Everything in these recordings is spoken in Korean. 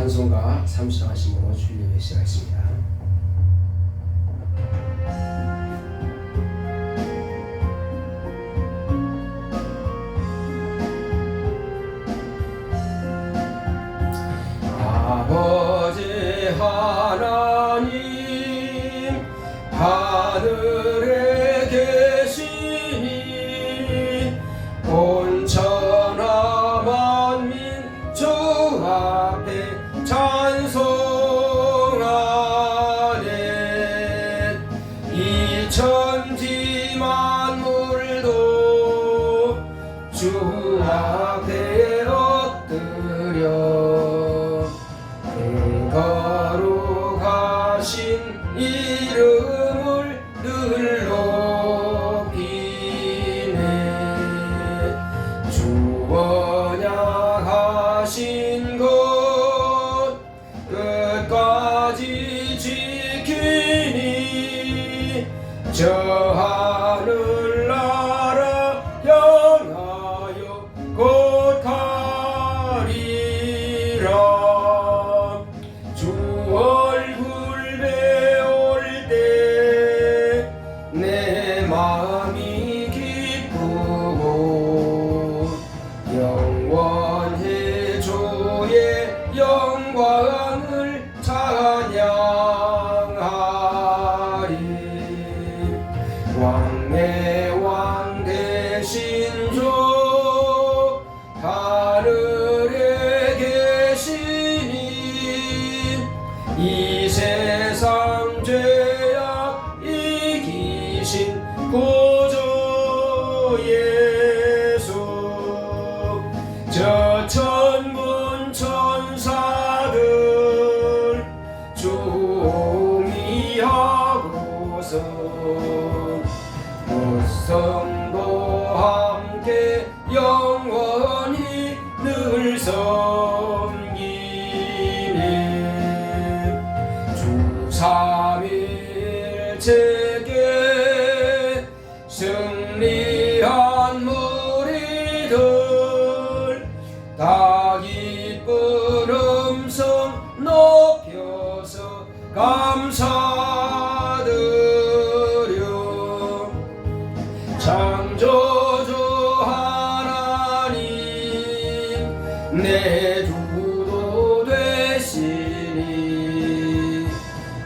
찬송가 삼수하심으로 주일예배 시작하겠습니다. 아버지 하나님 하늘에 계시니 온 천하 만민 주 앞에 찬송하네. 이 천지 만물도 주 앞에 엎드려 거룩하신 이름을 늘 높이네. 주 언약하신 것 끝까지 지키니 저 하늘나라 향하여 곧 가리라. 주 얼굴 배울 때 내 마음이 기쁘고 영원히 주의 영광을 찬양하리. 왕의 왕 되신 주 하늘에 계시니 이 세상 죄악 이기신 구주 예수. 저 천군 천사들 주미하고서 무성도 함께 영원히 늘 섬기네. 주 삼일체계 승리한 무리들 다 기쁜 음성 높여서 감사드려. 창조주 하나님 내 주도 되시니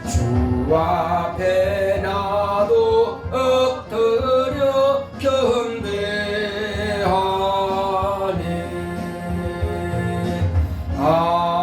주 앞에 나도 엎드려 경배하네. 아멘.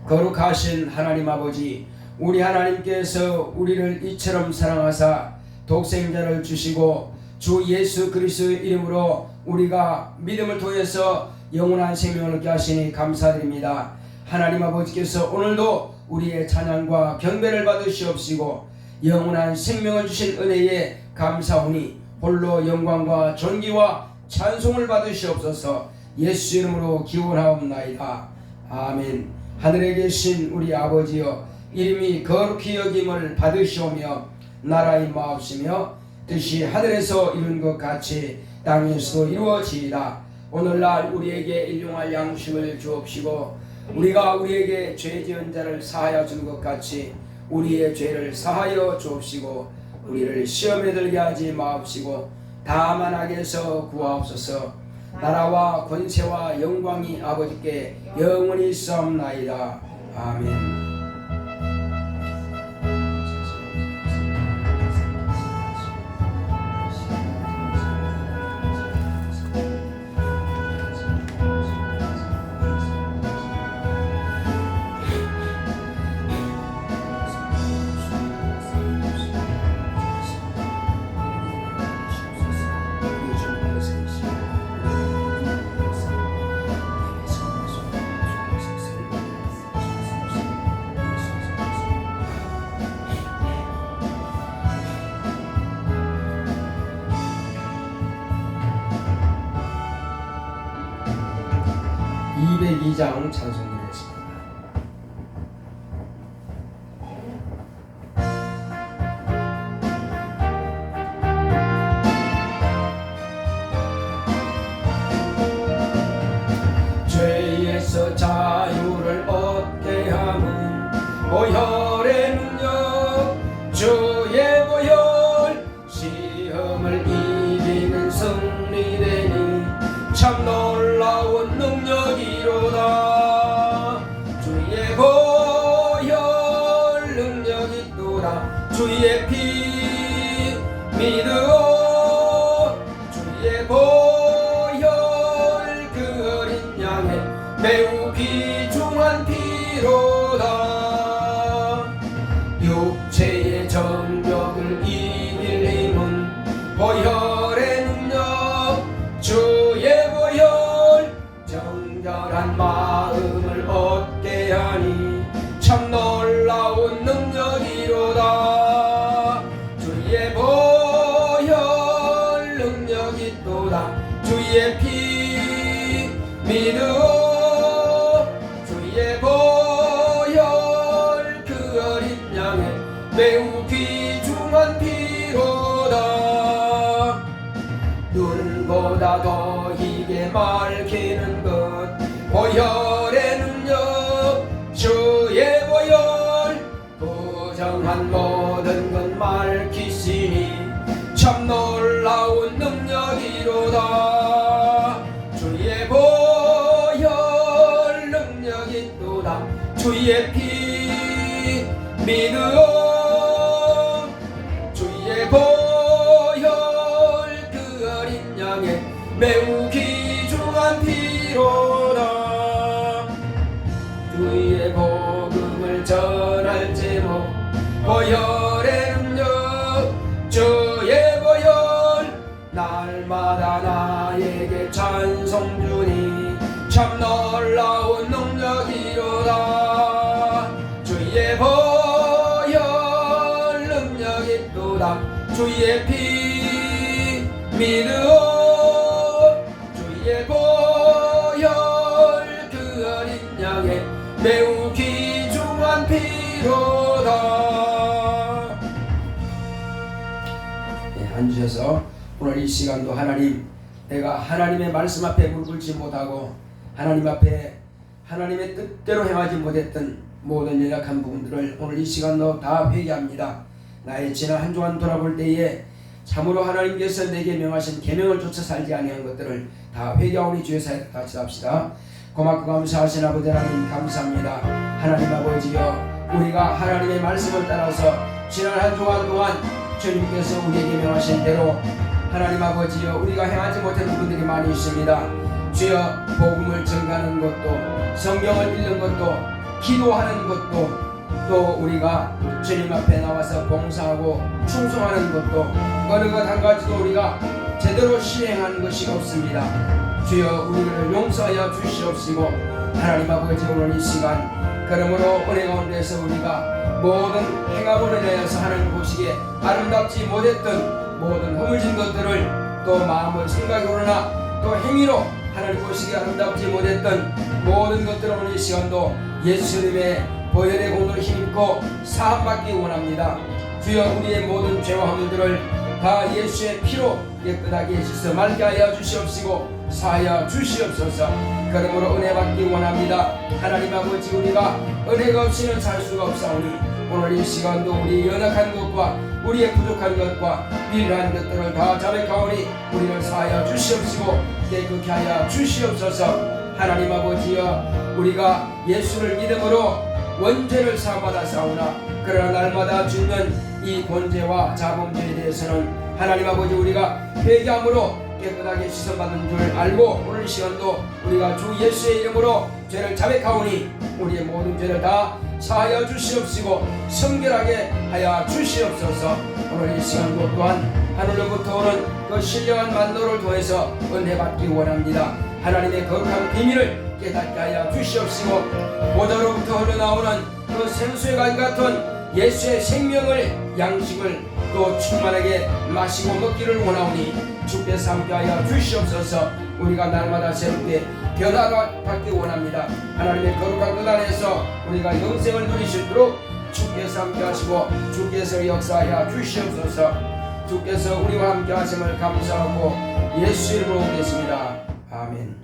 거룩하신 하나님 아버지, 우리 하나님께서 우리를 이처럼 사랑하사 독생자를 주시고 주 예수 그리스도의 이름으로 우리가 믿음을 통해서 영원한 생명을 얻게 하시니 감사드립니다. 하나님 아버지께서 오늘도 우리의 찬양과 경배를 받으시옵시고 영원한 생명을 주신 은혜에 감사하니 홀로 영광과 존귀와 찬송을 받으시옵소서. 예수 이름으로 기원하옵나이다. 아멘. 하늘에 계신 우리 아버지여, 이름이 거룩히 여김을 받으시오며 나라의 임하옵시며 뜻이 하늘에서 이룬 것 같이 땅에서도 이루어지이다. 오늘날 우리에게 일용할 양식을 주옵시고 우리가 우리에게 죄 지은 자를 사하여 준 것 같이 우리의 죄를 사하여 주옵시고 우리를 시험에 들게 하지 마옵시고 다만 악에서 구하옵소서. 나라와 권세와 영광이 아버지께 영원히 있사옵나이다. 아멘. (202장) 찬송드리겠습니다. 위에서 자유를 얻게 하는 보혈의 능력 주의 보혈 시험을 이기는 승리되니 참 놀라운 능력이로다. 주의 보혈 능력이 있도다. 주의 피 믿으오. 주의 보혈 그 어린 양의 매우 귀중한 피로다. 육체의 정욕을 이길 힘은 보혈의 능력 주의 보혈 정결한 마음을 얻게 하니 참 놀라운 능력이로다. 주의 보혈 능력이 있도다. 주의 피 믿으오. 주의 보혈 그 어린 양의 매우 귀중한 피로다. 눈보다 더 희게 밝히는 것 보혈의 능력 주의 보혈 부정한 모든 것 밝히시니 참 놀라운 능력이로다. 주의 보혈 능력이 있도다. 주의 피 믿으오. 주의 보혈 그 어린 양의 매우 귀중한 피로다. 주의 복음을 전할 제목 보혈의 능력 주의 보혈 날마다 나에게 찬송 주니 참 놀라운 능력이로다. 주의 보혈 능력이 있도다. 주의 피 믿으오. 주의 보혈 그 어린 양의 매우 귀중한 피로다. 네, 앉으셔서 오늘 이 시간도 하나님, 내가 하나님의 말씀 앞에 무릎 꿇지 못하고 하나님 앞에 하나님의 뜻대로 행하지 못했던 모든 연약한 부분들을 오늘 이 시간도 다 회개합니다. 나의 지난 한 주간 돌아볼 때에 참으로 하나님께서 내게 명하신 계명을 쫓아 살지 아니한 것들을 다 회개하오니 주의 사역을 같이 합시다. 고맙고 감사하신 아버지 하나님 감사합니다. 하나님 아버지여, 우리가 하나님의 말씀을 따라서 지난 한 주간 동안 주님께서 우리에게 명하신 대로 하나님 아버지여 우리가 행하지 못한 부분들이 많이 있습니다. 주여, 복음을 전가하는 것도, 성경을 읽는 것도, 기도하는 것도, 또 우리가 주님 앞에 나와서 봉사하고 충성하는 것도 어느 것 한 가지도 우리가 제대로 실행하는 것이 없습니다. 주여, 우리를 용서하여 주시옵시고 하나님 아버지, 오늘 이 시간 그러므로 은혜 가운데서 우리가 모든 행함으로 인하여서 하나님 보시기에 아름답지 못했던 모든 허물진 것들을 또 마음을 생각으로나 또 행위로 하나님 보시기에 아름답지 못했던 모든 것들을 오늘 이 시간도 예수님의 보혈의 공로를 힘입고 사함받기 원합니다. 주여, 우리의 모든 죄와 허물들을 다 예수의 피로 깨끗하게 씻어 맑게 하여 주시옵시고 사하여 주시옵소서. 그러므로 은혜 받기 원합니다. 하나님 아버지, 우리가 은혜가 없이는 살 수가 없사오니 오늘 이 시간도 우리 연약한 것과 우리의 부족한 것과 미련한 것들을 다 자백하오니 우리를 사하여 주시옵시고 깨끗게 하여 주시옵소서. 하나님 아버지여, 우리가 예수를 믿음으로 원죄를 사함받아 싸우나 그러나 날마다 죽는 이 번제와 자범죄에 대해서는 하나님 아버지, 우리가 회개함으로 깨끗하게 씻어받은 줄 알고 오늘 이 시간도 우리가 주 예수의 이름으로 죄를 자백하오니 우리의 모든 죄를 다 사하여 주시옵시고 성결하게 하여 주시옵소서. 오늘 이 시간도 또한 하늘로부터 오는 그 신령한 만노를 통해서 은혜 받기 원합니다. 하나님의 거룩한 비밀을 깨닫게 하여 주시옵시고 보좌로부터 흘러나오는 그 생수의 강 같은 예수의 생명을, 양식을 또 충만하게 마시고 먹기를 원하오니 주께서 함께하여 주시옵소서. 우리가 날마다 새롭게 변화받기 원합니다. 하나님의 거룩한 그 안에서 우리가 영생을 누릴 수 있도록 주께서 함께하시고 주께서 역사하여 주시옵소서. 주께서 우리와 함께하심을 감사하고 예수 이름으로 오겠습니다. 아멘.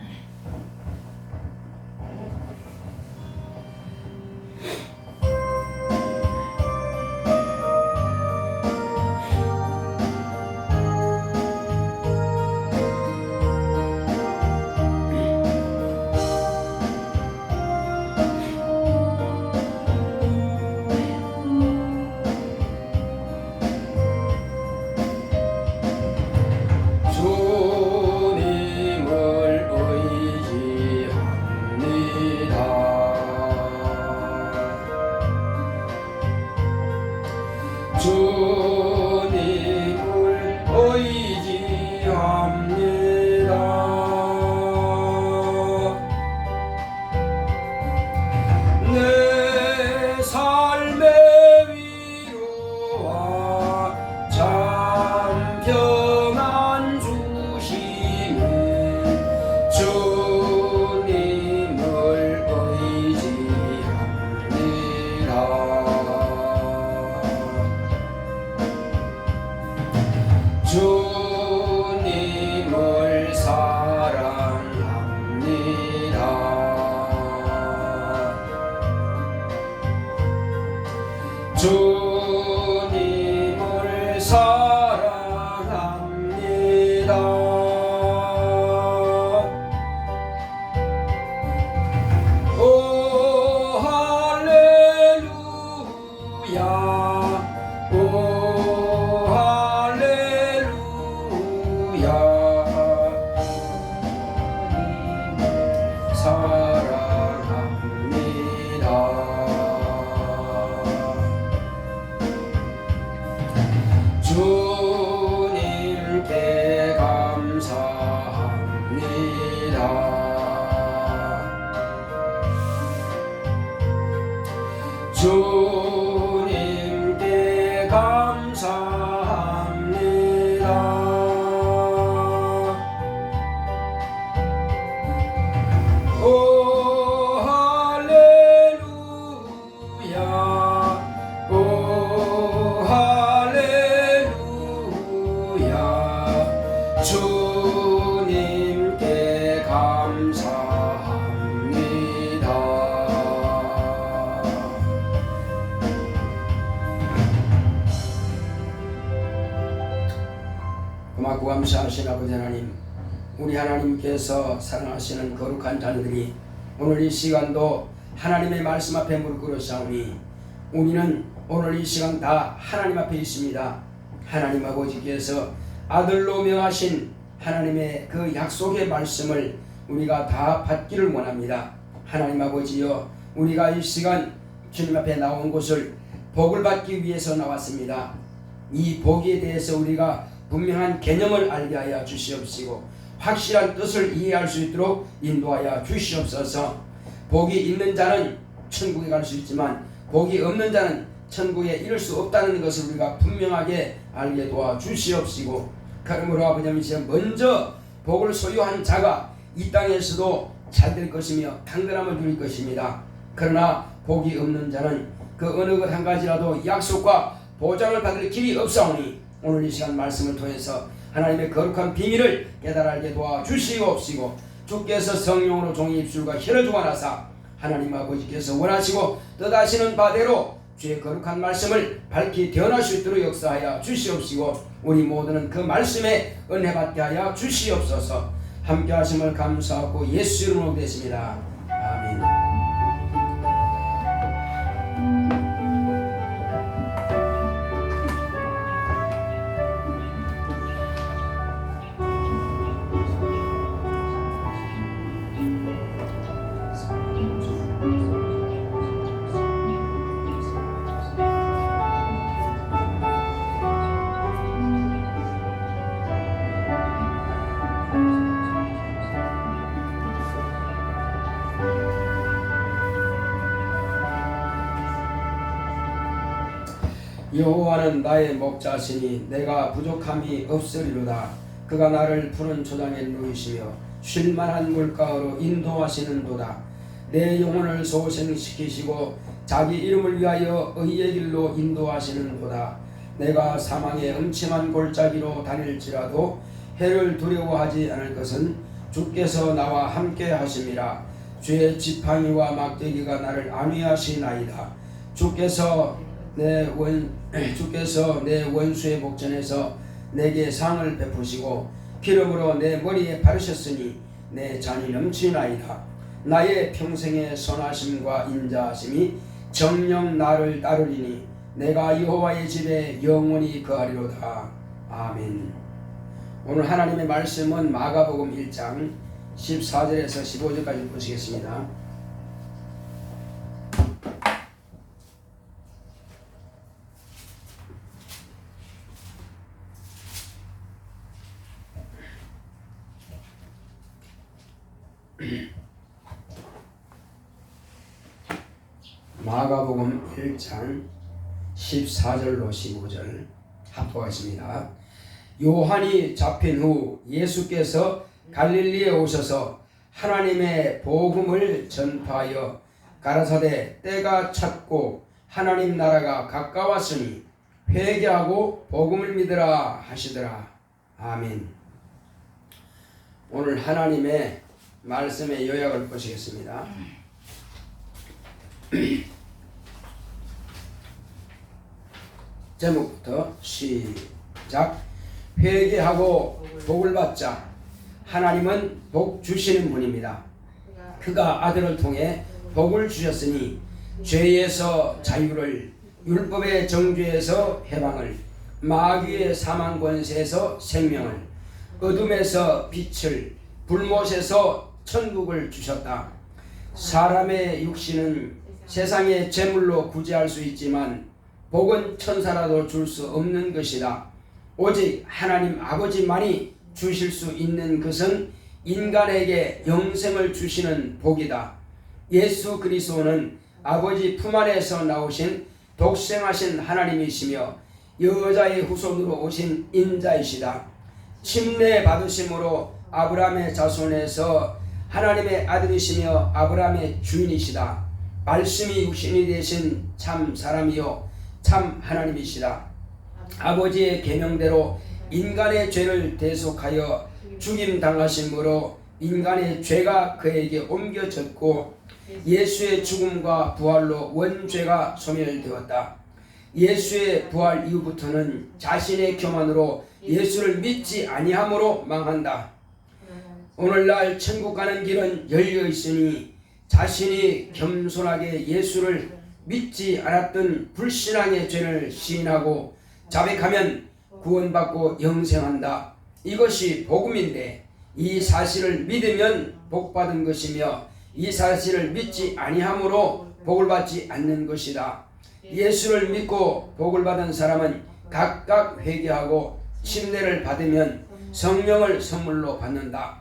주님께 감사합니다. 오 할렐루야 오 할렐루야 주님께 감사합니다. 고맙고 감사하신 아버지 하나님, 우리 하나님께서 사랑하시는 거룩한 자녀들이 오늘 이 시간도 하나님의 말씀 앞에 무릎 꿇었사오니 우리는 오늘 이 시간 다 하나님 앞에 있습니다. 하나님 아버지께서 아들로 명하신 하나님의 그 약속의 말씀을 우리가 다 받기를 원합니다. 하나님 아버지여, 우리가 이 시간 주님 앞에 나온 것을 복을 받기 위해서 나왔습니다. 이 복에 대해서 우리가 분명한 개념을 알게 하여 주시옵시고 확실한 뜻을 이해할 수 있도록 인도하여 주시옵소서. 복이 있는 자는 천국에 갈 수 있지만 복이 없는 자는 천국에 이를 수 없다는 것을 우리가 분명하게 알게 도와 주시옵시고, 그러므로 아버지 하나님, 먼저 복을 소유한 자가 이 땅에서도 잘 될 것이며 강건함을 누릴 것입니다. 그러나 복이 없는 자는 그 어느 것 한 가지라도 약속과 보장을 받을 길이 없사오니 오늘 이 시간 말씀을 통해서 하나님의 거룩한 비밀을 깨달아 알게 도와 주시옵시고, 주께서 성령으로 종의 입술과 혀를 주관하사 하나님 아버지께서 원하시고 뜻하시는 바대로 주의 거룩한 말씀을 밝히 대언할 수 있도록 역사하여 주시옵시고, 우리 모두는 그 말씀에 은혜 받게 하여 주시옵소서. 함께 하심을 감사하고 예수 이름으로 되십니다. 아멘. 여호와는 나의 목자시니 내가 부족함이 없으리로다. 그가 나를 푸른 초장에 누이시며 쉴만한 물가로 인도하시는도다. 내 영혼을 소생시키시고 자기 이름을 위하여 의의 길로 인도하시는도다. 내가 사망의 음침한 골짜기로 다닐지라도 해를 두려워하지 않을 것은 주께서 나와 함께 하심이라. 주의 지팡이와 막대기가 나를 안위하시나이다. 주께서 내 원수의 목전에서 내게 상을 베푸시고 기름으로 내 머리에 바르셨으니 내 잔이 넘치나이다. 나의 평생의 선하심과 인자하심이 정녕 나를 따르리니 내가 여호와의 집에 영원히 거하리로다. 아멘. 오늘 하나님의 말씀은 마가복음 1장 14절에서 15절까지 보시겠습니다. 마가복음 1장 14절로 15절 합독하겠습니다. 요한이 잡힌 후 예수께서 갈릴리에 오셔서 하나님의 복음을 전파하여 가라사대 때가 찼고 하나님 나라가 가까웠으니 회개하고 복음을 믿으라 하시더라. 아멘. 오늘 하나님의 말씀의 요약을 보시겠습니다. 제목부터 시작. 회개하고 복을 받자. 하나님은 복 주시는 분입니다. 그가 아들을 통해 복을 주셨으니 죄에서 자유를, 율법의 정죄에서 해방을, 마귀의 사망 권세에서 생명을, 어둠에서 빛을, 불못에서 천국을 주셨다. 사람의 육신은 세상의 재물로 구제할 수 있지만 복은 천사라도 줄 수 없는 것이다. 오직 하나님 아버지만이 주실 수 있는 것은 인간에게 영생을 주시는 복이다. 예수 그리스도는 아버지 품 안에서 나오신 독생하신 하나님이시며 여자의 후손으로 오신 인자이시다. 침례 받으심으로 아브라함의 자손에서 하나님의 아들이시며 아브라함의 주인이시다. 말씀이 육신이 되신 참 사람이요 참 하나님이시다. 아버지의 계명대로 인간의 죄를 대속하여 죽임 당하심으로 인간의 죄가 그에게 옮겨졌고 예수의 죽음과 부활로 원죄가 소멸되었다. 예수의 부활 이후부터는 자신의 교만으로 예수를 믿지 아니함으로 망한다. 오늘날 천국 가는 길은 열려 있으니 자신이 겸손하게 예수를 믿지 않았던 불신앙의 죄를 시인하고 자백하면 구원받고 영생한다. 이것이 복음인데 이 사실을 믿으면 복받은 것이며 이 사실을 믿지 아니함으로 복을 받지 않는 것이다. 예수를 믿고 복을 받은 사람은 각각 회개하고 침례를 받으면 성령을 선물로 받는다.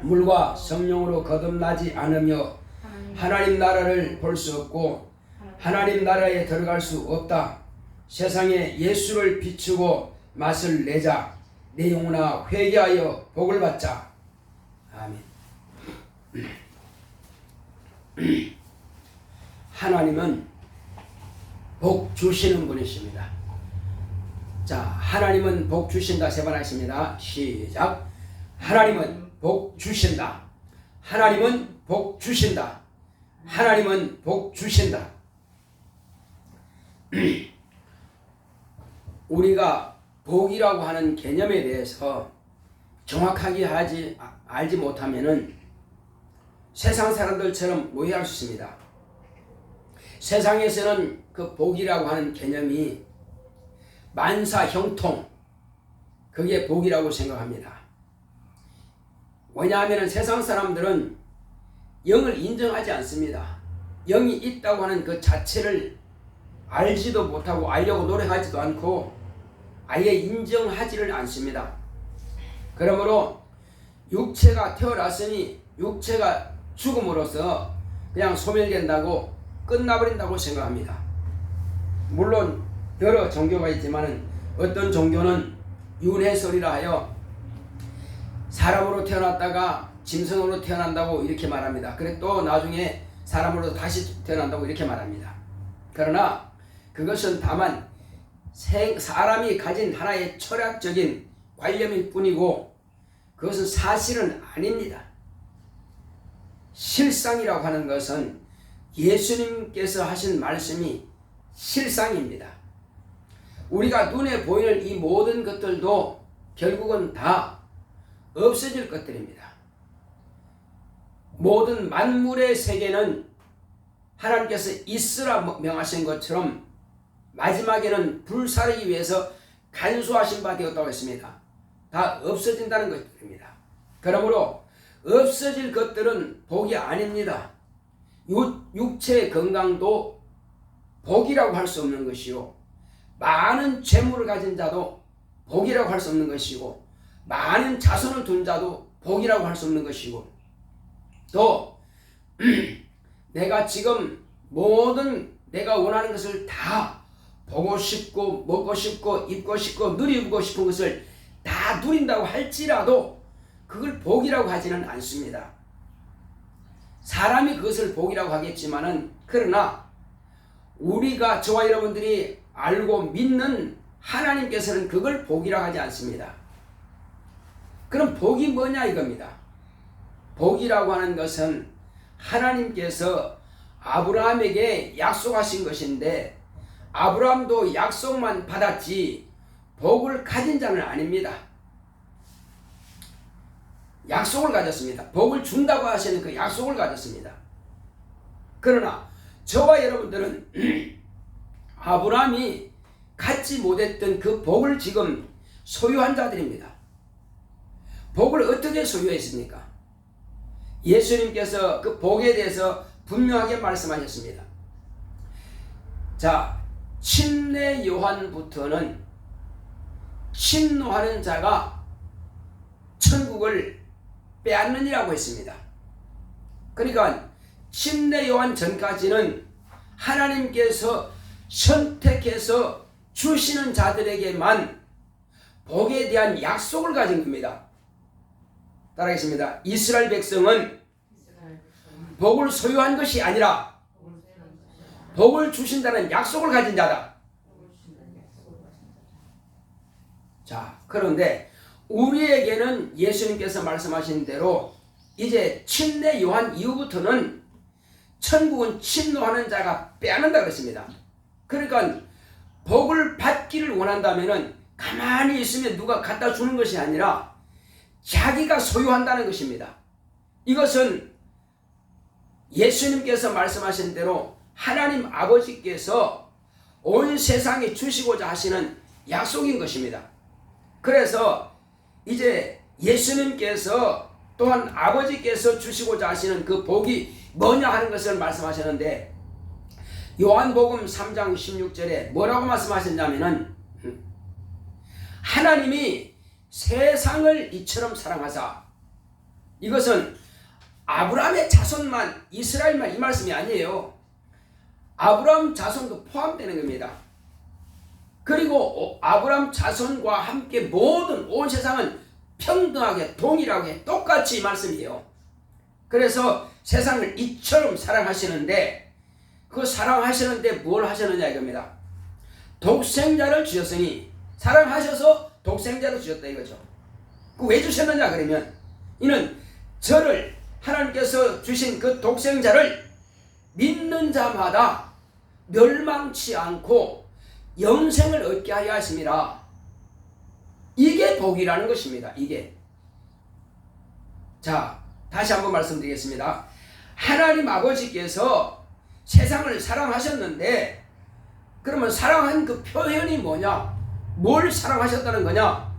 물과 성령으로 거듭나지 않으며 하나님 나라를 볼 수 없고 하나님 나라에 들어갈 수 없다. 세상에 예수를 비추고 맛을 내자. 내 영혼아 회개하여 복을 받자. 아멘. 하나님은 복 주시는 분이십니다. 자, 하나님은 복 주신다. 세 번 하겠습니다. 시작. 하나님은 복 주신다. 하나님은 복 주신다. 하나님은 복 주신다. 우리가 복이라고 하는 개념에 대해서 정확하게 알지 못하면은 세상 사람들처럼 오해할 수 있습니다. 세상에서는 그 복이라고 하는 개념이 만사 형통, 그게 복이라고 생각합니다. 왜냐하면 세상 사람들은 영을 인정하지 않습니다. 영이 있다고 하는 그 자체를 알지도 못하고 알려고 노력하지도 않고 아예 인정하지를 않습니다. 그러므로 육체가 태어났으니 육체가 죽음으로써 그냥 소멸된다고 끝나버린다고 생각합니다. 물론 여러 종교가 있지만 어떤 종교는 윤회설이라 하여 사람으로 태어났다가 짐승으로 태어난다고 이렇게 말합니다. 그래 또 나중에 사람으로 다시 태어난다고 이렇게 말합니다. 그러나 그것은 다만 사람이 가진 하나의 철학적인 관념일 뿐이고 그것은 사실은 아닙니다. 실상이라고 하는 것은 예수님께서 하신 말씀이 실상입니다. 우리가 눈에 보이는 이 모든 것들도 결국은 다 없어질 것들입니다. 모든 만물의 세계는 하나님께서 있으라 명하신 것처럼 마지막에는 불사르기 위해서 간수하신 바 되었다고 했습니다. 다 없어진다는 것입니다. 그러므로 없어질 것들은 복이 아닙니다. 육체의 건강도 복이라고 할 수 없는 것이요, 많은 재물을 가진 자도 복이라고 할 수 없는 것이고, 많은 자손을 둔 자도 복이라고 할 수 없는 것이고, 또 내가 지금 모든 내가 원하는 것을 다 보고 싶고 먹고 싶고 입고 싶고 누리고 싶은 것을 다 누린다고 할지라도 그걸 복이라고 하지는 않습니다. 사람이 그것을 복이라고 하겠지만은, 그러나 우리가 저와 여러분들이 알고 믿는 하나님께서는 그걸 복이라고 하지 않습니다. 그럼 복이 뭐냐 이겁니다. 복이라고 하는 것은 하나님께서 아브라함에게 약속하신 것인데, 아브라함도 약속만 받았지 복을 가진 자는 아닙니다. 약속을 가졌습니다. 복을 준다고 하시는 그 약속을 가졌습니다. 그러나 저와 여러분들은 아브라함이 갖지 못했던 그 복을 지금 소유한 자들입니다. 복을 어떻게 소유했습니까? 예수님께서 그 복에 대해서 분명하게 말씀하셨습니다. 자, 침례 요한부터는 침노하는 자가 천국을 빼앗느니라고 했습니다. 그러니까 침례 요한 전까지는 하나님께서 선택해서 주시는 자들에게만 복에 대한 약속을 가진 겁니다. 따라하겠습니다. 이스라엘 백성은 복을 소유한 것이 아니라 복을 주신다는 약속을 가진 자다. 자, 그런데 우리에게는 예수님께서 말씀하신 대로 이제 침례 요한 이후부터는 천국은 침노하는 자가 빼앗는다 그랬습니다. 그러니까 복을 받기를 원한다면 가만히 있으면 누가 갖다 주는 것이 아니라 자기가 소유한다는 것입니다. 이것은 예수님께서 말씀하신 대로 하나님 아버지께서 온 세상에 주시고자 하시는 약속인 것입니다. 그래서 이제 예수님께서 또한 아버지께서 주시고자 하시는 그 복이 뭐냐 하는 것을 말씀하셨는데, 요한복음 3장 16절에 뭐라고 말씀하셨냐면은, 하나님이 세상을 이처럼 사랑하사, 이것은 아브라함의 자손만, 이스라엘만 이 말씀이 아니에요. 아브라함 자손도 포함되는 겁니다. 그리고 아브라함 자손과 함께 모든 온 세상은 평등하게 동일하게 똑같이 이 말씀이에요. 그래서 세상을 이처럼 사랑하시는데, 그 사랑하시는데 뭘 하셨느냐 이겁니다. 독생자를 주셨으니, 사랑하셔서 독생자를 주셨다 이거죠. 그 왜 주셨느냐 그러면, 이는 저를, 하나님께서 주신 그 독생자를 믿는 자마다 멸망치 않고 영생을 얻게 하여 하심이라. 이게 복이라는 것입니다. 이게. 자, 다시 한번 말씀드리겠습니다. 하나님 아버지께서 세상을 사랑하셨는데, 그러면 사랑한 그 표현이 뭐냐? 뭘 사랑하셨다는 거냐?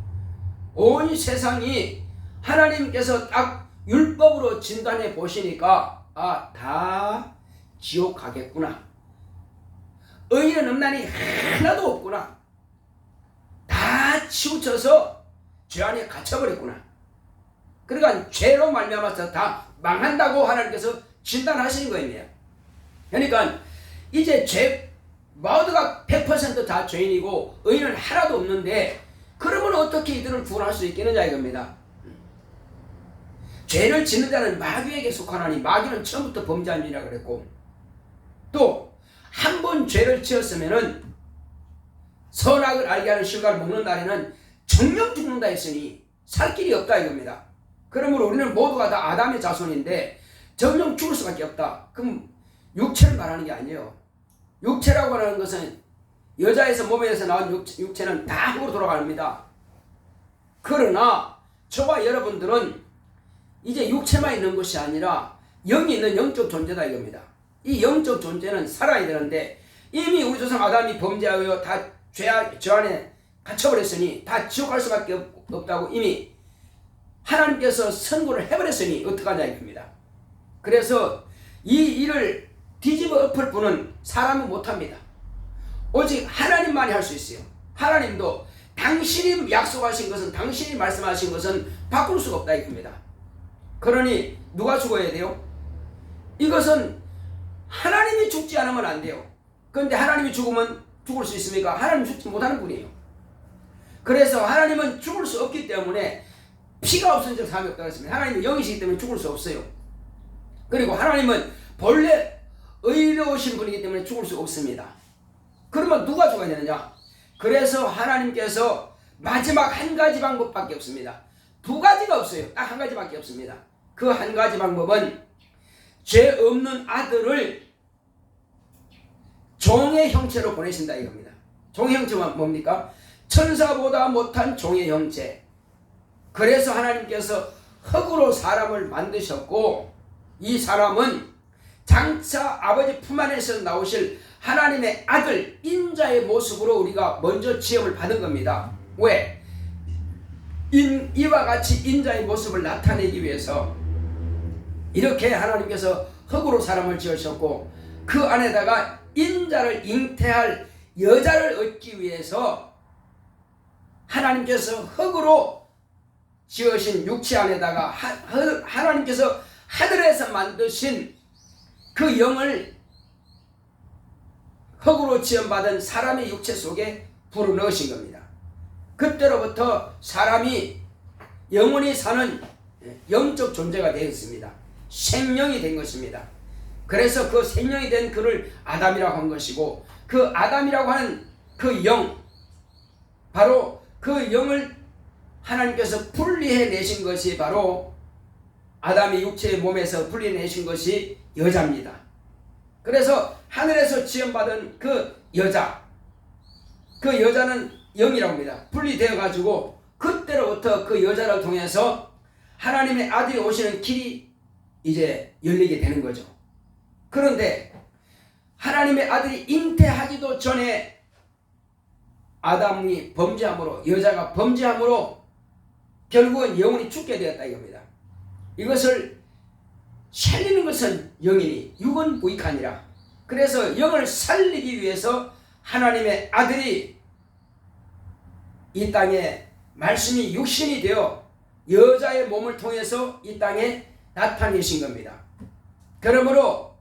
온 세상이 하나님께서 딱 율법으로 진단해 보시니까, 아, 다 지옥 가겠구나. 의인은 없나니 하나도 없구나. 다 치우쳐서 죄 안에 갇혀버렸구나. 그러니까 죄로 말미암아서 다 망한다고 하나님께서 진단하시는 거예요. 그러니까 이제 죄 모두가 100% 다 죄인이고 의인은 하나도 없는데, 그러면 어떻게 이들을 구원할 수 있겠느냐 이겁니다. 죄를 짓는 자는 마귀에게 속하나니 마귀는 처음부터 범죄한 일이라 그랬고, 또 한 번 죄를 지었으면은 선악을 알게 하는 실과를 먹는 날에는 정령 죽는다 했으니 살 길이 없다 이겁니다. 그러므로 우리는 모두가 다 아담의 자손인데 정령 죽을 수밖에 없다. 그럼 육체를 말하는 게 아니에요. 육체라고 하는 것은 여자에서 몸에서 나온 육체는 다 흙으로 돌아갑니다. 그러나 저와 여러분들은 이제 육체만 있는 것이 아니라 영이 있는 영적 존재다 이겁니다. 이 영적 존재는 살아야 되는데, 이미 우리 조상 아담이 범죄하여 다 죄 안에 갇혀버렸으니 다 지옥 갈 수밖에 없다고 이미 하나님께서 선고를 해버렸으니 어떡하냐 이겁니다. 그래서 이 일을 뒤집어 엎을 분은 사람은 못합니다. 오직 하나님만이 할 수 있어요. 하나님도 당신이 약속하신 것은, 당신이 말씀하신 것은 바꿀 수가 없다 이겁니다. 그러니 누가 죽어야 돼요? 이것은 하나님이 죽지 않으면 안 돼요. 그런데 하나님이 죽으면 죽을 수 있습니까? 하나님 죽지 못하는 분이에요. 그래서 하나님은 죽을 수 없기 때문에 피가 없은 적 사람이 없다고 했습니다. 하나님은 영이시기 때문에 죽을 수 없어요. 그리고 하나님은 본래 의로우신 분이기 때문에 죽을 수 없습니다. 그러면 누가 죽어야 되느냐? 그래서 하나님께서 마지막 한 가지 방법밖에 없습니다. 두 가지가 없어요. 딱 한 가지밖에 없습니다. 그 한 가지 방법은 죄 없는 아들을 종의 형체로 보내신다 이겁니다. 종의 형체가 뭡니까? 천사보다 못한 종의 형체. 그래서 하나님께서 흙으로 사람을 만드셨고, 이 사람은 장차 아버지 품 안에서 나오실 하나님의 아들 인자의 모습으로 우리가 먼저 지음을 받은 겁니다. 왜? 이와 같이 인자의 모습을 나타내기 위해서 이렇게 하나님께서 흙으로 사람을 지으셨고, 그 안에다가 인자를 잉태할 여자를 얻기 위해서 하나님께서 흙으로 지으신 육체 안에다가 하나님께서 하늘에서 만드신 그 영을 흙으로 지음받은 사람의 육체 속에 불어넣으신 겁니다. 그때로부터 사람이 영원히 사는 영적 존재가 되었습니다. 생명이 된 것입니다. 그래서 그 생명이 된 그를 아담이라고 한 것이고, 그 아담이라고 하는 그 영, 바로 그 영을 하나님께서 분리해내신 것이 바로 아담의 육체의 몸에서 분리해내신 것이 여자입니다. 그래서 하늘에서 지음받은 그 여자, 그 여자는 영이라고 합니다. 분리되어 가지고 그때로부터 그 여자를 통해서 하나님의 아들이 오시는 길이 이제 열리게 되는 거죠. 그런데 하나님의 아들이 잉태하기도 전에 아담이 범죄함으로, 여자가 범죄함으로 결국은 영혼이 죽게 되었다 이겁니다. 이것을 살리는 것은 영이니 육은 무익하니라. 그래서 영을 살리기 위해서 하나님의 아들이 이 땅에 말씀이 육신이 되어 여자의 몸을 통해서 이 땅에 나타내신 겁니다. 그러므로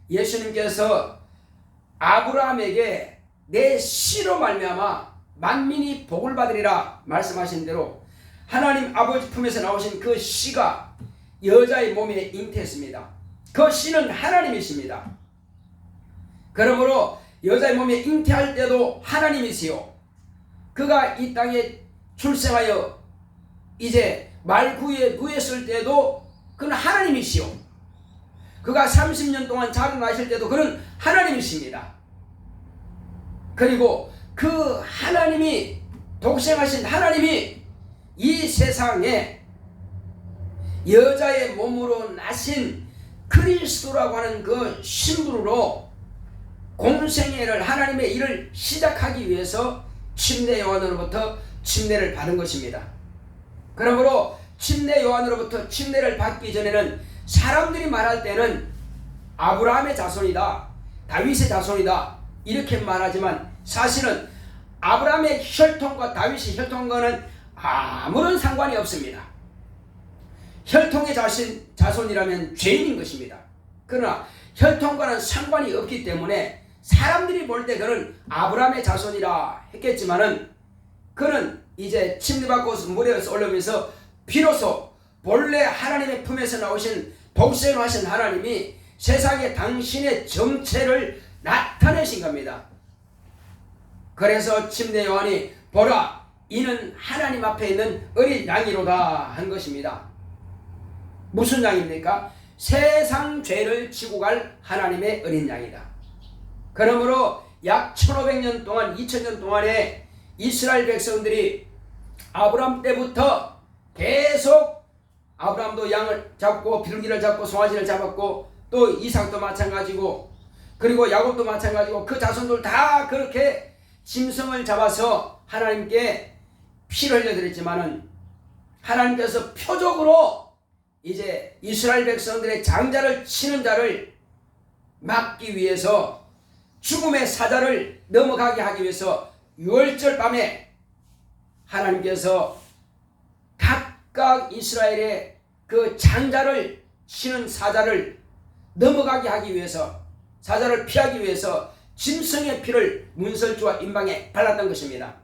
예수님께서 아브라함에게 내 씨로 말미암아 만민이 복을 받으리라 말씀하신 대로 하나님 아버지 품에서 나오신 그 씨가 여자의 몸에 잉태했습니다. 그 씨는 하나님이십니다. 그러므로 여자의 몸에 잉태할 때도 하나님이시요, 그가 이 땅에 출생하여 이제 말구에 누웠을 때도 그는 하나님이시요, 그가 30년 동안 자라나실 때도 그는 하나님이십니다. 그리고 그 하나님이, 독생하신 하나님이 이 세상에 여자의 몸으로 나신 그리스도라고 하는 그 신부로 공생애를, 하나님의 일을 시작하기 위해서 침례 요한으로부터 침례를 받은 것입니다. 그러므로 침례 요한으로부터 침례를 받기 전에는 사람들이 말할 때는 아브라함의 자손이다, 다윗의 자손이다 이렇게 말하지만, 사실은 아브라함의 혈통과 다윗의 혈통과는 아무런 상관이 없습니다. 혈통의 자손이라면 죄인인 것입니다. 그러나 혈통과는 상관이 없기 때문에 사람들이 볼 때 그는 아브라함의 자손이라 했겠지만은, 그는 이제 침례받고 무리에 올라오면서 비로소 본래 하나님의 품에서 나오신 독생을 하신 하나님이 세상에 당신의 정체를 나타내신 겁니다. 그래서 침례 요한이 보라, 이는 하나님 앞에 있는 어린 양이로다 한 것입니다. 무슨 양입니까? 세상 죄를 지고 갈 하나님의 어린 양이다. 그러므로 약 1500년 동안, 2000년 동안에 이스라엘 백성들이 아브라함 때부터 계속, 아브라함도 양을 잡고 비둘기를 잡고 송아지를 잡았고, 또 이삭도 마찬가지고, 그리고 야곱도 마찬가지고, 그 자손들 다 그렇게 짐승을 잡아서 하나님께 피를 흘려드렸지만은, 하나님께서 표적으로 이제 이스라엘 백성들의 장자를 치는 자를 막기 위해서, 죽음의 사자를 넘어가게 하기 위해서 6월절 밤에 하나님께서 각각 이스라엘의 그 장자를 치는 사자를 넘어가게 하기 위해서, 사자를 피하기 위해서 짐승의 피를 문설주와 임방에 발랐던 것입니다.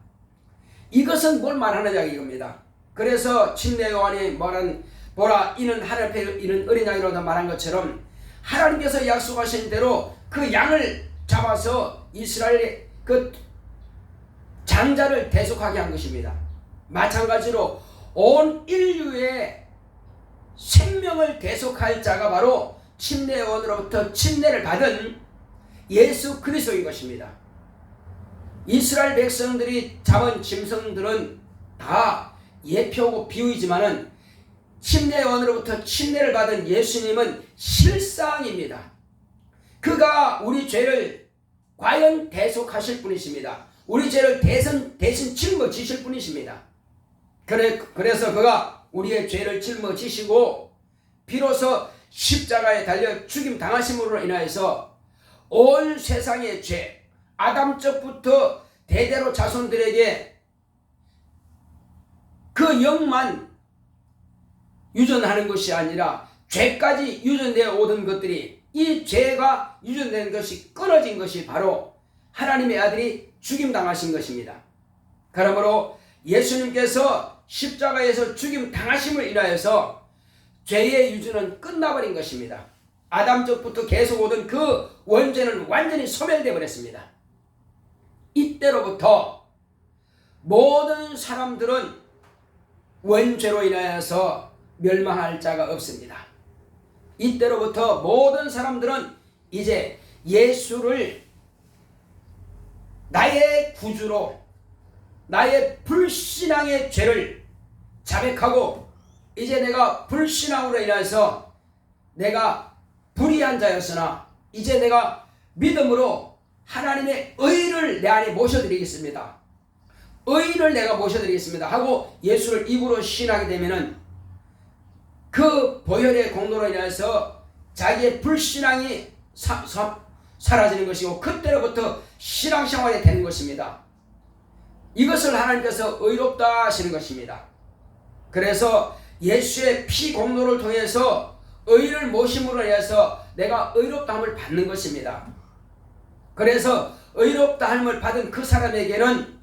이것은 뭘 말하느냐 이겁니다. 그래서 침례 요한이 말한 보라, 이는 하늘 앞에 있는 어린 양이로다 말한 것처럼, 하나님께서 약속하신 대로 그 양을 잡아서 이스라엘의 그 장자를 대속하게 한 것입니다. 마찬가지로 온 인류의 생명을 대속할 자가 바로 침례 요한으로부터 침례를 받은 예수 그리스도인 것입니다. 이스라엘 백성들이 잡은 짐승들은 다 예표고 비유이지만은 침례 요한으로부터 침례를 받은 예수님은 실상입니다. 그가 우리 죄를 과연 대속하실 분이십니다. 우리 죄를 대신 짊어지실 분이십니다. 그래서 그가 우리의 죄를 짊어지시고 비로소 십자가에 달려 죽임 당하심으로 인하여서 온 세상의 죄, 아담적부터 대대로 자손들에게 그 영만 유전하는 것이 아니라 죄까지 유전되어 오던 것들이, 이 죄가 유전된 것이 끊어진 것이 바로 하나님의 아들이 죽임당하신 것입니다. 그러므로 예수님께서 십자가에서 죽임당하심을 인하여서 죄의 유주는 끝나버린 것입니다. 아담적부터 계속 오던 그 원죄는 완전히 소멸되어 버렸습니다. 이때로부터 모든 사람들은 원죄로 인하여서 멸망할 자가 없습니다. 이때로부터 모든 사람들은 이제 예수를 나의 구주로, 나의 불신앙의 죄를 자백하고, 이제 내가 불신앙으로 인해서 내가 불의한 자였으나 이제 내가 믿음으로 하나님의 의를 내 안에 모셔드리겠습니다, 의를 내가 모셔드리겠습니다 하고 예수를 입으로 신하게 되면은 그 보혈의 공로로 인해서 자기의 불신앙이 사라지는 것이고, 그때로부터 신앙생활이 되는 것입니다. 이것을 하나님께서 의롭다 하시는 것입니다. 그래서 예수의 피 공로를 통해서 의를 모심으로 인해서 내가 의롭다함을 받는 것입니다. 그래서 의롭다함을 받은 그 사람에게는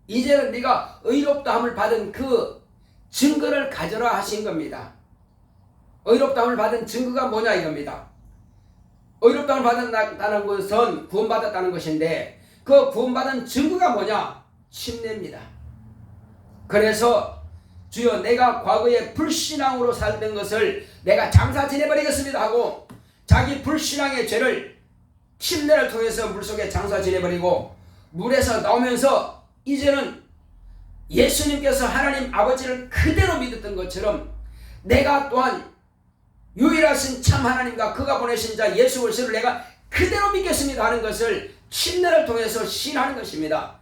이제는 네가 의롭다함을 받은 그 증거를 가져라 하신 겁니다. 의롭다함을 받은 증거가 뭐냐 이겁니다. 의롭다함을 받았다는 것은 구원받았다는 것인데, 그 구원받은 증거가 뭐냐? 침례입니다. 그래서 주여, 내가 과거에 불신앙으로 살던 것을 내가 장사 지내버리겠습니다 하고 자기 불신앙의 죄를 침례를 통해서 물속에 장사 지내버리고, 물에서 나오면서 이제는 예수님께서 하나님 아버지를 그대로 믿었던 것처럼 내가 또한 유일하신 참 하나님과 그가 보내신 자 예수 그리스도를 내가 그대로 믿겠습니다 하는 것을 침례를 통해서 신하는 것입니다.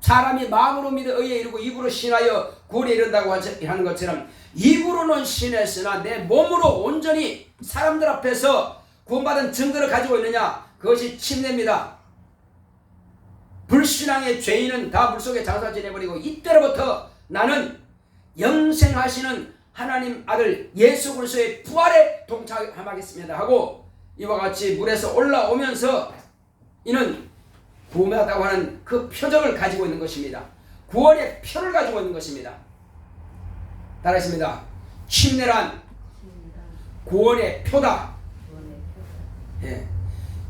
사람이 마음으로 믿어 의에 이르고 입으로 신하여 구원에 이른다고 하는 것처럼, 입으로는 신했으나 내 몸으로 온전히 사람들 앞에서 구원받은 증거를 가지고 있느냐, 그것이 침례입니다. 불신앙의 죄인은 다 물속에 장사 지내버리고, 이때로부터 나는 영생하시는 하나님 아들 예수 그리스도의 부활에 동참하겠습니다 하고 이와 같이 물에서 올라오면서 이는 구원받았다고 하는 그 표적을 가지고 있는 것입니다. 구원의 표를 가지고 있는 것입니다. 따라하십니다. 침례란 구원의 표다. 예.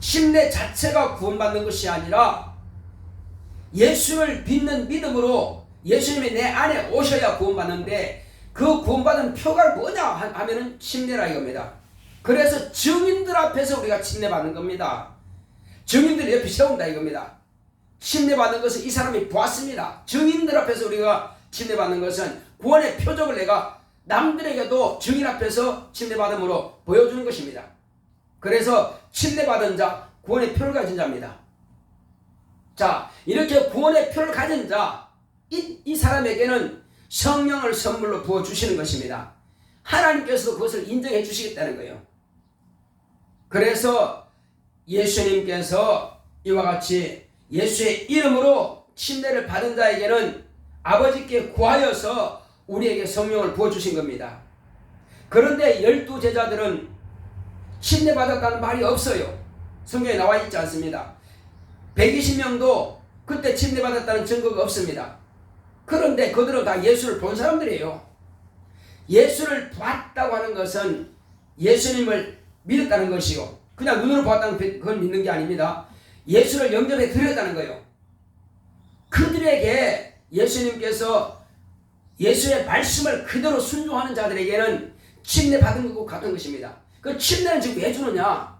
침례 자체가 구원받는 것이 아니라 예수를 믿는 믿음으로 예수님이 내 안에 오셔야 구원받는데, 그 구원받은 표가 뭐냐 하면은 침례라 이겁니다. 그래서 증인들 앞에서 우리가 침례받는 겁니다. 증인들 옆에 세운다 이겁니다. 침례받는 것은 이 사람이 보았습니다. 증인들 앞에서 우리가 침례받는 것은 구원의 표적을 내가 남들에게도 증인 앞에서 침례받음으로 보여주는 것입니다. 그래서 침례받은 자, 구원의 표를 가진 자입니다. 자, 이렇게 구원의 표를 가진 자, 이 사람에게는 성령을 선물로 부어주시는 것입니다. 하나님께서 그것을 인정해 주시겠다는 거예요. 그래서 예수님께서 이와 같이 예수의 이름으로 침례를 받은 자에게는 아버지께 구하여서 우리에게 성령을 부어주신 겁니다. 그런데 12제자들은 침례받았다는 말이 없어요. 성경에 나와 있지 않습니다. 120명도 그때 침례받았다는 증거가 없습니다. 그런데 그들은 다 예수를 본 사람들이에요. 예수를 봤다고 하는 것은 예수님을 믿었다는 것이요, 그냥 눈으로 봤다는 걸 믿는 게 아닙니다. 예수를 영접해 드렸다는 거예요. 그들에게 예수님께서 예수의 말씀을 그대로 순종하는 자들에게는 침례받은 것과 같은 것입니다. 그 침례는 지금 왜 주느냐?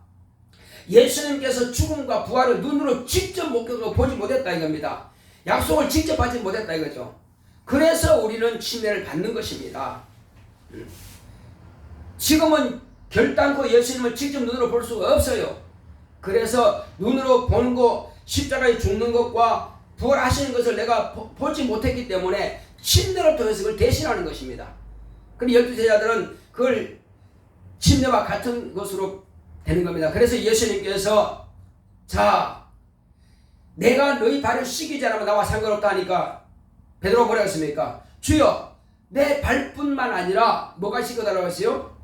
예수님께서 죽음과 부활을 눈으로 직접 목격하고 보지 못했다 이겁니다. 약속을 직접 받지 못했다 이거죠. 그래서 우리는 침례를 받는 것입니다. 지금은 결단코 예수님을 직접 눈으로 볼 수가 없어요. 그래서 눈으로 보는 것, 십자가에 죽는 것과 부활하시는 것을 내가 보지 못했기 때문에 침례를 통해서 그걸 대신하는 것입니다. 그럼 12제자들은 그걸 침례와 같은 것으로 되는 겁니다. 그래서 예수님께서 자, 내가 너희 발을 씻기지 않으면 나와 상관없다 하니까 베드로가 뭐라고 했습니까? 주여, 내 발뿐만 아니라 뭐가 씻겨달라고 했어요?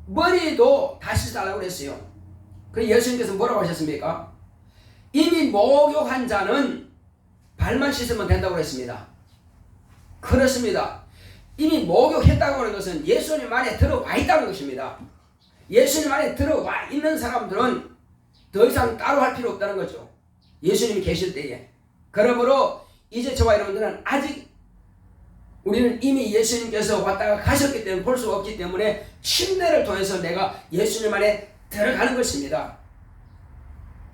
머리도 다 씻어달라고 했어요. 그래서 예수님께서 뭐라고 하셨습니까? 이미 목욕한 자는 발만 씻으면 된다고 했습니다. 그렇습니다. 이미 목욕했다고 하는 것은 예수님 안에 들어와 있다는 것입니다. 예수님 안에 들어와 있는 사람들은 더 이상 따로 할 필요 없다는 거죠. 예수님이 계실 때에. 그러므로 이제 저와 여러분들은 아직 우리는 이미 예수님께서 왔다가 가셨기 때문에 볼 수 없기 때문에 침례를 통해서 내가 예수님 안에 들어가는 것입니다.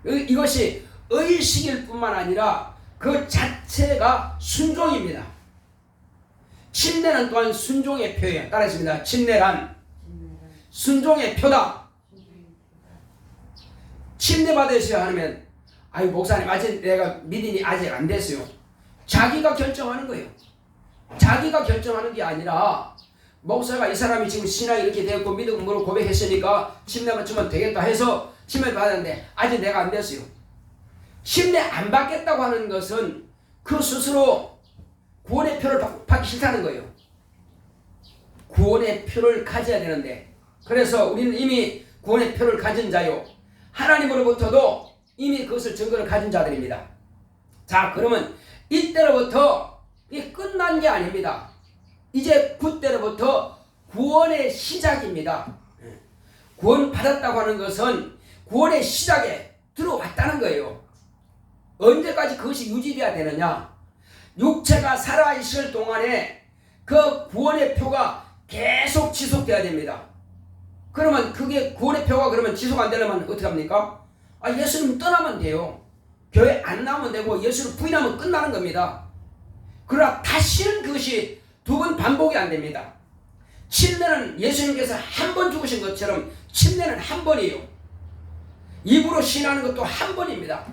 이것이 의식일 뿐만 아니라 그 자체가 순종입니다. 침례는 또한 순종의 표예요. 따라했습니다. 침례란 순종의 표다. 침례 받으셔야 하면 아유 목사님 아직 내가 믿음이 아직 안 됐어요. 자기가 결정하는 거예요. 자기가 결정하는 게 아니라 목사가 이 사람이 지금 신앙이 이렇게 되었고 믿음으로 고백했으니까 침례만 주면 되겠다 해서 침례 받았는데 아직 내가 안 됐어요. 침례 안 받겠다고 하는 것은 그 스스로 구원의 표를 받기 싫다는 거예요. 구원의 표를 가져야 되는데, 그래서 우리는 이미 구원의 표를 가진 자요, 하나님으로부터도 이미 그것을 증거를 가진 자들입니다. 자, 그러면 이때로부터 이게 끝난 게 아닙니다. 이제 그때로부터 구원의 시작입니다. 구원 받았다고 하는 것은 구원의 시작에 들어왔다는 거예요. 언제까지 그것이 유지돼야 되느냐? 육체가 살아있을 동안에 그 구원의 표가 계속 지속돼야 됩니다. 그러면 그게 구원의 표가 그러면 지속 안 되려면 어떻게 합니까? 예수님 떠나면 돼요. 교회 안 나오면 되고 예수를 부인하면 끝나는 겁니다. 그러나 다시는 그것이 두 번 반복이 안 됩니다. 침례는 예수님께서 한 번 죽으신 것처럼 침례는 한 번이에요. 입으로 신하는 것도 한 번입니다.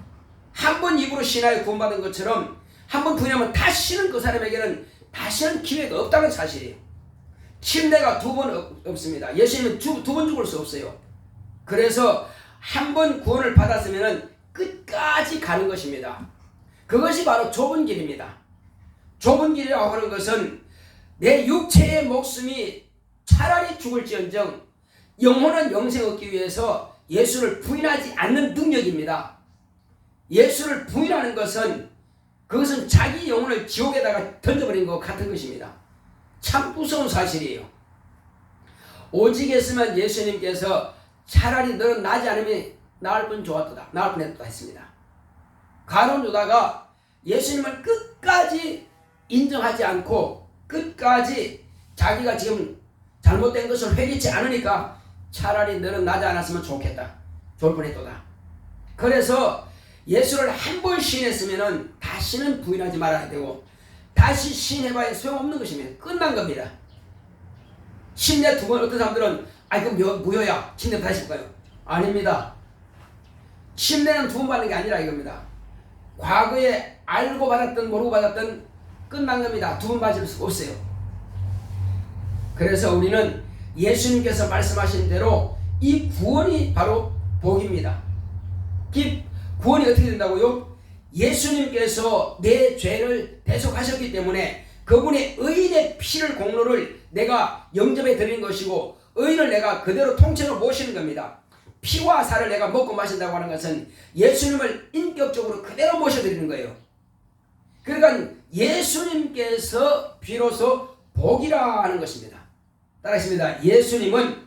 한 번 입으로 신하여 구원받은 것처럼 한 번 부인하면 다시는 그 사람에게는 다시는 기회가 없다는 사실이에요. 침례가 두 번 없습니다. 예수님은 두 번 죽을 수 없어요. 그래서 한 번 구원을 받았으면 끝까지 가는 것입니다. 그것이 바로 좁은 길입니다. 좁은 길이라고 하는 것은 내 육체의 목숨이 차라리 죽을지언정 영혼은 영생 얻기 위해서 예수를 부인하지 않는 능력입니다. 예수를 부인하는 것은 그것은 자기 영혼을 지옥에다가 던져버린 것 같은 것입니다. 참 무서운 사실이에요. 오직 했으면 예수님께서 차라리 너는 나지 않으면 나을 뿐 좋았도다, 나을 뻔했다 했습니다. 가룟 유다가 예수님을 끝까지 인정하지 않고 끝까지 자기가 지금 잘못된 것을 회개치 않으니까 차라리 너는 나지 않았으면 좋겠다, 좋을 뻔했도다. 그래서 예수를 한 번 시인했으면 다시는 부인하지 말아야 되고 다시 시인해봐야 소용없는 것입니다. 끝난 겁니다. 침례 두 번 어떤 사람들은 그럼 무효야, 침례 다시 볼까요? 아닙니다. 침례는 두 번 받는 게 아니라 이겁니다. 과거에 알고 받았든 모르고 받았든 끝난 겁니다. 두 번 받을 수 없어요. 그래서 우리는 예수님께서 말씀하신 대로 이 구원이 바로 복입니다. 구원이 어떻게 된다고요? 예수님께서 내 죄를 대속하셨기 때문에 그분의 의인의 피를 공로를 내가 영접해 드리는 것이고 의인을 내가 그대로 통째로 모시는 겁니다. 피와 살을 내가 먹고 마신다고 하는 것은 예수님을 인격적으로 그대로 모셔드리는 거예요. 그러니까 예수님께서 비로소 복이라 하는 것입니다. 따라하십니다. 예수님은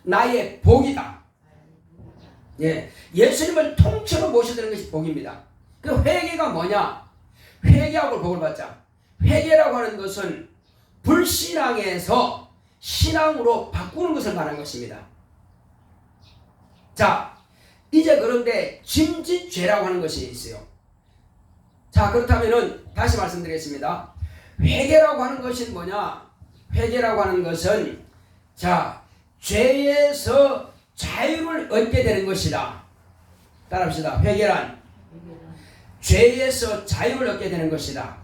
나의 복이다. 예, 예수님을 통째로 모셔드리는 것이 복입니다. 그 회개가 뭐냐? 회개하고 복을 받자. 회개라고 하는 것은 불신앙에서 신앙으로 바꾸는 것을 말하는 것입니다. 자, 이제 그런데 짐짓죄라고 하는 것이 있어요. 자, 그렇다면은 다시 말씀드리겠습니다. 회개라고 하는 것은 뭐냐? 회개라고 하는 것은 자, 죄에서 자유를 얻게 되는 것이다. 따라합시다. 회개란 죄에서 자유를 얻게 되는 것이다.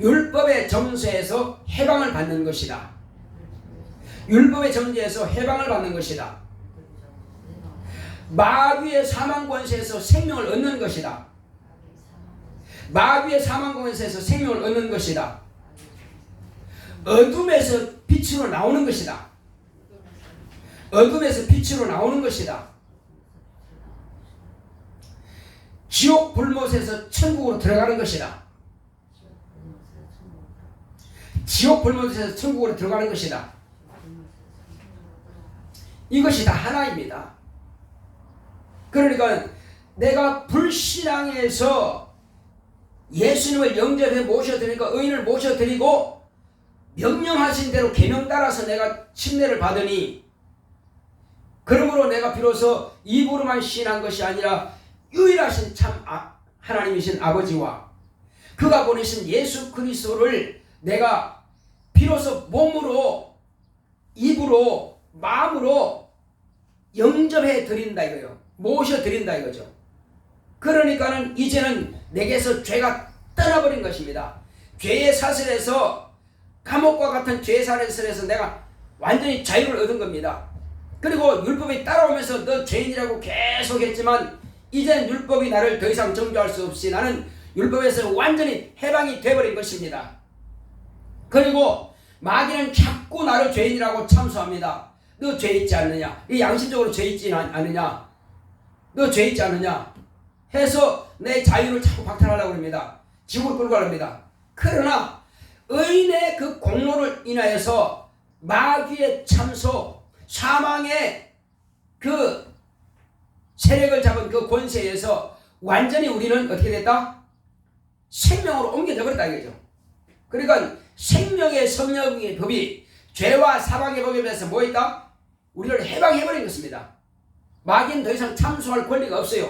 율법의 정죄에서 해방을 받는 것이다. 율법의 정죄에서 해방을 받는 것이다. 마귀의 사망 권세에서 생명을 얻는 것이다. 마귀의 사망 권세에서 생명을 얻는 것이다. 어둠에서 빛으로 나오는 것이다. 어둠에서 빛으로 나오는 것이다. 지옥 불못에서 천국으로 들어가는 것이다. 지옥 불못에서 천국으로 들어가는 것이다. 이것이 다 하나입니다. 그러니까 내가 불신앙에서 예수님을 영접해 모셔드리니까 의인을 모셔드리고 명령하신 대로 계명 따라서 내가 침례를 받으니 그러므로 내가 비로소 입으로만 신한 것이 아니라 유일하신 참 하나님이신 아버지와 그가 보내신 예수 그리스도를 내가 비로소 몸으로 입으로 마음으로 영접해 드린다 이거예요. 모셔 드린다 이거죠. 그러니까는 이제는 내게서 죄가 떠나버린 것입니다. 죄의 사슬에서 감옥과 같은 죄의 사슬에서 내가 완전히 자유를 얻은 겁니다. 그리고 율법이 따라오면서 너 죄인이라고 계속 했지만 이제는 율법이 나를 더 이상 정죄할 수 없이 나는 율법에서 완전히 해방이 되어버린 것입니다. 그리고 마귀는 자꾸 나를 죄인이라고 참소합니다. 너 죄 있지 않느냐? 이 양심적으로 죄 있지 않느냐? 너 죄 있지 않느냐? 해서 내 자유를 자꾸 박탈하려고 합니다. 지옥으로 끌고 가랍니다. 그러나 의인의 그 공로를 인하여서 마귀의 참소, 사망의 그 세력을 잡은 그 권세에서 완전히 우리는 어떻게 됐다? 생명으로 옮겨져 버렸다 이거죠. 그러니까 생명의 성령의 법이 죄와 사망의 법에 대해서 뭐 있다? 우리를 해방해버린 것입니다. 마귀는 더 이상 참소할 권리가 없어요.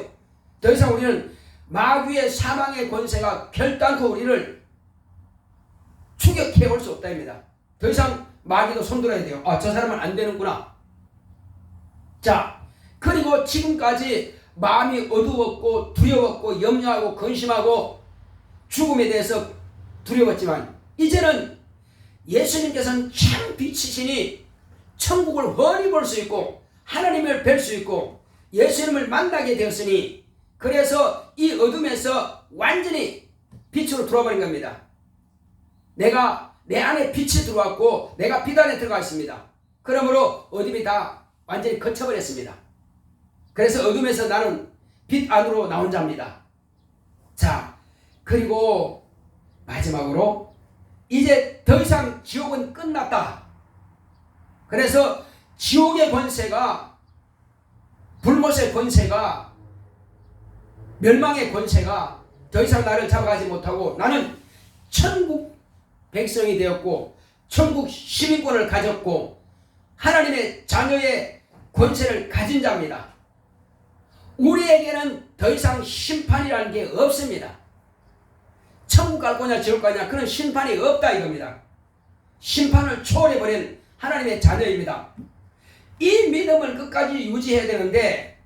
더 이상 우리는 마귀의 사망의 권세가 결단코 우리를 추격해 올 수 없다입니다. 더 이상 마귀도 손들어야 돼요. 아, 저 사람은 안 되는구나. 자, 그리고 지금까지 마음이 어두웠고 두려웠고 염려하고 근심하고 죽음에 대해서 두려웠지만 이제는 예수님께서는 참 빛이시니 천국을 훤히 볼 수 있고 하나님을 뵐 수 있고 예수님을 만나게 되었으니 그래서 이 어둠에서 완전히 빛으로 들어와버린 겁니다. 내가 내 안에 빛이 들어왔고 내가 빛 안에 들어가 있습니다. 그러므로 어둠이 다 완전히 거쳐버렸습니다. 그래서 어둠에서 나는 빛 안으로 나온 자입니다. 자, 그리고 마지막으로 이제 더 이상 지옥은 끝났다. 그래서 지옥의 권세가, 불못의 권세가, 멸망의 권세가 더 이상 나를 잡아가지 못하고 나는 천국 백성이 되었고 천국 시민권을 가졌고 하나님의 자녀의 권세를 가진 자입니다. 우리에게는 더 이상 심판이라는 게 없습니다. 천국 갈 거냐 지옥 가냐 그런 심판이 없다 이겁니다. 심판을 초월해버린 하나님의 자녀입니다. 이 믿음을 끝까지 유지해야 되는데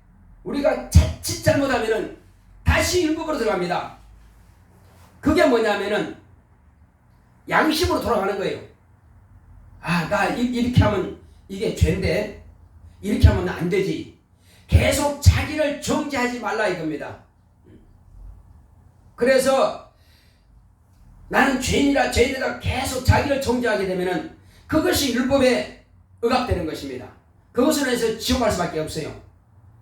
우리가 자칫 잘못하면 다시 율법으로 들어갑니다. 그게 뭐냐면은 양심으로 돌아가는 거예요. 아, 나 이렇게 하면 이게 죄인데 이렇게 하면 안 되지. 계속 자기를 정죄하지 말라 이겁니다. 그래서 나는 죄인이다 계속 자기를 정죄하게 되면은 그것이 율법에 억압되는 것입니다. 그것으로 해서 지옥 갈 수밖에 없어요.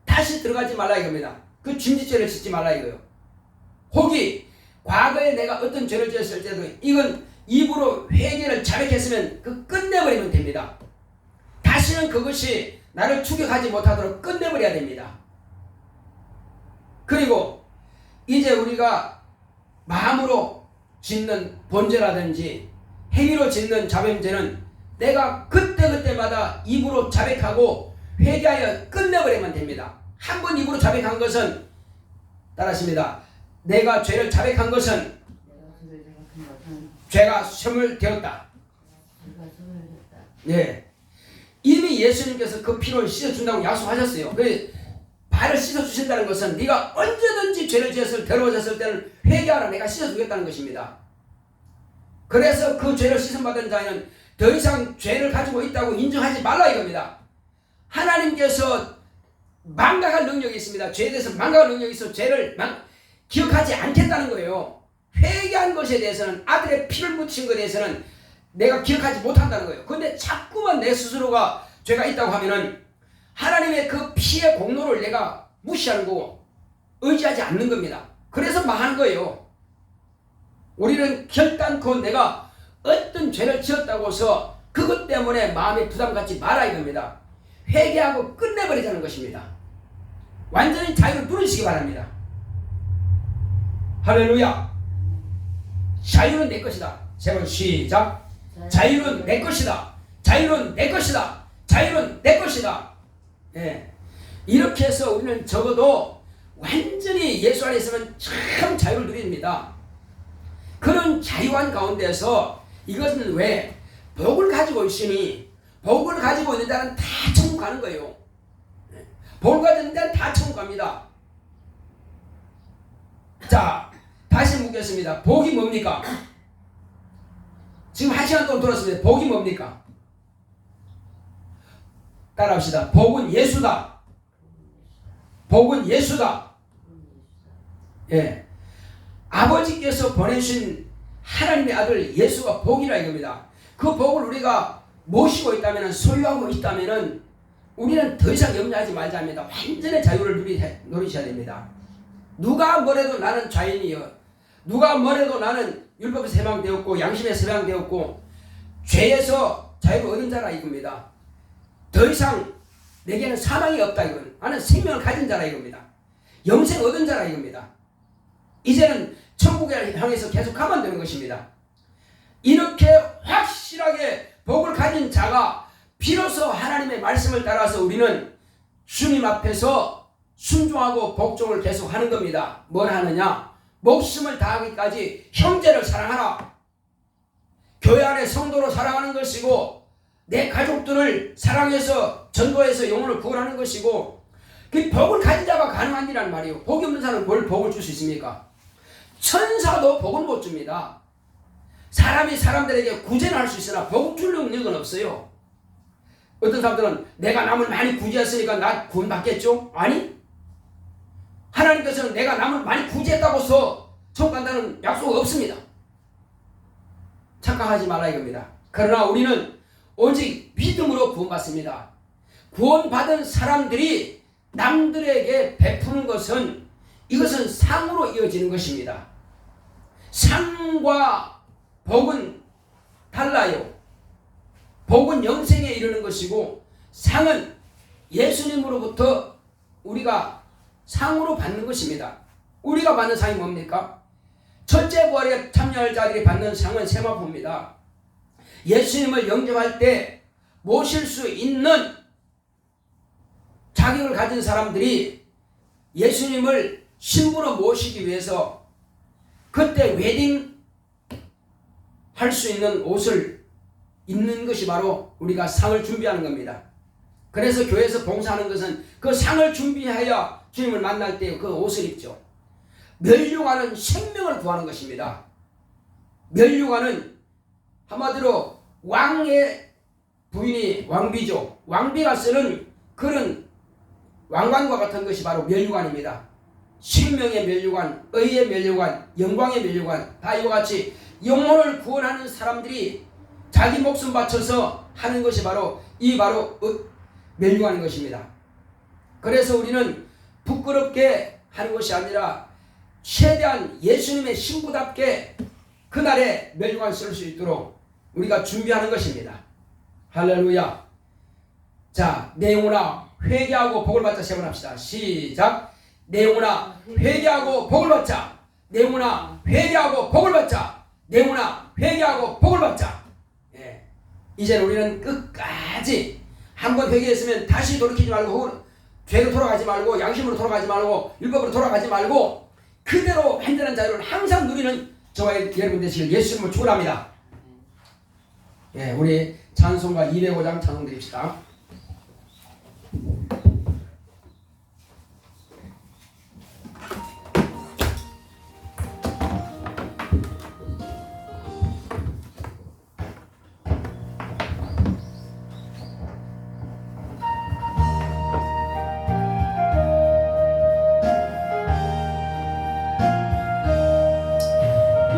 다시 들어가지 말라 이겁니다. 그 중지죄를 짓지 말라 이거요. 혹이 과거에 내가 어떤 죄를 지었을 때도 이건 입으로 회개를 자백했으면 그 끝내버리면 됩니다. 다시는 그것이 나를 추격하지 못하도록 끝내버려야 됩니다. 그리고 이제 우리가 마음으로 짓는 번제라든지 행위로 짓는 자범죄는 내가 그때그때마다 입으로 자백하고 회개하여 끝내버리면 됩니다. 한 번 입으로 자백한 것은 따라하십니다. 내가 죄를 자백한 것은 죄가 소멸되었다. 네. 이미 예수님께서 그 피로 씻어준다고 약속하셨어요. 발을 씻어주신다는 것은 네가 언제든지 죄를 지었을 더러워졌을 때는 회개하라 내가 씻어주겠다는 것입니다. 그래서 그 죄를 씻음받은 자는 더 이상 죄를 가지고 있다고 인정하지 말라 이겁니다. 하나님께서 망각할 능력이 있습니다. 죄에 대해서 망각할 능력이 있어 죄를 기억하지 않겠다는 거예요. 회개한 것에 대해서는 아들의 피를 묻힌 것에 대해서는 내가 기억하지 못한다는 거예요. 그런데 자꾸만 내 스스로가 죄가 있다고 하면은 하나님의 그 피의 공로를 내가 무시하는 거고 의지하지 않는 겁니다. 그래서 망하는 거예요. 우리는 결단코 내가 어떤 죄를 지었다고 해서 그것 때문에 마음에 부담 갖지 마라 이겁니다. 회개하고 끝내버리자는 것입니다. 완전히 자유를 누리시기 바랍니다. 할렐루야. 자유는 내 것이다. 세 번 시작. 자유는 내 것이다. 자유는 내 것이다. 자유는 내 것이다. 예. 이렇게 해서 우리는 적어도 완전히 예수 안에 있으면 참 자유를 누립니다. 그런 자유한 가운데서 이것은 왜? 복을 가지고 있으니, 복을 가지고 있는 자는 다 천국 가는 거예요. 복을 가지고 있는 자는 다 천국 갑니다. 자, 다시 묻겠습니다. 복이 뭡니까? 지금 1시간 동안 들었습니다. 복이 뭡니까? 따라합시다. 복은 예수다. 복은 예수다. 예. 아버지께서 보내신 하나님의 아들 예수가 복이라 이겁니다. 그 복을 우리가 모시고 있다면, 소유하고 있다면 우리는 더 이상 염려하지 말자 합니다. 완전히 자유를 누리셔야 됩니다. 누가 뭐래도 나는 자연이여, 누가 뭐래도 나는 율법에서 해방되었고 양심에서 해방되었고 죄에서 자유를 얻은 자라 이겁니다. 더 이상 내게는 사망이 없다 이건. 나는 생명을 가진 자라 이겁니다. 영생 얻은 자라 이겁니다. 이제는 천국에 향해서 계속 가면 되는 것입니다. 이렇게 확실하게 복을 가진 자가 비로소 하나님의 말씀을 따라서 우리는 주님 앞에서 순종하고 복종을 계속 하는 겁니다. 뭘 하느냐? 목숨을 다하기까지 형제를 사랑하라. 교회 안에 성도로 사랑하는 것이고 내 가족들을 사랑해서 전도해서 영혼을 구원하는 것이고, 그 복을 가진 자가 가능한 일이란 말이에요. 복이 없는 사람은 뭘 복을 줄 수 있습니까? 천사도 복은 못 줍니다. 사람이 사람들에게 구제는 할 수 있으나 복 줄 능력은 없어요. 어떤 사람들은 내가 남을 많이 구제했으니까 나 구원 받겠죠? 아니, 하나님께서는 내가 남을 많이 구제했다고 해서 천국 간다는 약속 없습니다. 착각하지 말라 이겁니다. 그러나 우리는 오직 믿음으로 구원받습니다. 구원받은 사람들이 남들에게 베푸는 것은, 이것은 상으로 이어지는 것입니다. 상과 복은 달라요. 복은 영생에 이르는 것이고 상은 예수님으로부터 우리가 상으로 받는 것입니다. 우리가 받는 상이 뭡니까? 첫째 부활에 참여할 자들이 받는 상은 세마포입니다. 예수님을 영접할 때 모실 수 있는 자격을 가진 사람들이 예수님을 신부로 모시기 위해서 그때 웨딩 할 수 있는 옷을 입는 것이 바로 우리가 상을 준비하는 겁니다. 그래서 교회에서 봉사하는 것은 그 상을 준비하여 주님을 만날 때 그 옷을 입죠. 멸류관은 생명을 구하는 것입니다. 멸류관은 한마디로 왕의 부인이 왕비죠. 왕비가 쓰는 그런 왕관과 같은 것이 바로 멸류관입니다. 생명의 멸류관, 의의 멸류관, 영광의 멸류관, 다 이와 같이 영혼을 구원하는 사람들이 자기 목숨 바쳐서 하는 것이 바로 바로 멸류관인 것입니다. 그래서 우리는 부끄럽게 하는 것이 아니라 최대한 예수님의 신부답게 그날에 멸류관 쓸 수 있도록 우리가 준비하는 것입니다. 할렐루야. 자, 내 영혼아 회개하고 복을 받자. 세 번 합시다. 시작. 내 영혼아 회개하고 복을 받자. 내 영혼아 회개하고 복을 받자. 내 영혼아 회개하고 복을 받자. 예. 이제 우리는 끝까지 한번 회개했으면 다시 돌이키지 말고, 혹은 죄로 돌아가지 말고, 양심으로 돌아가지 말고, 율법으로 돌아가지 말고 그대로 완전한 자유를 항상 누리는 저와 여러분 되시길 예수님을 축원합니다. 예, 우리 찬송가 205장 찬송 드립시다.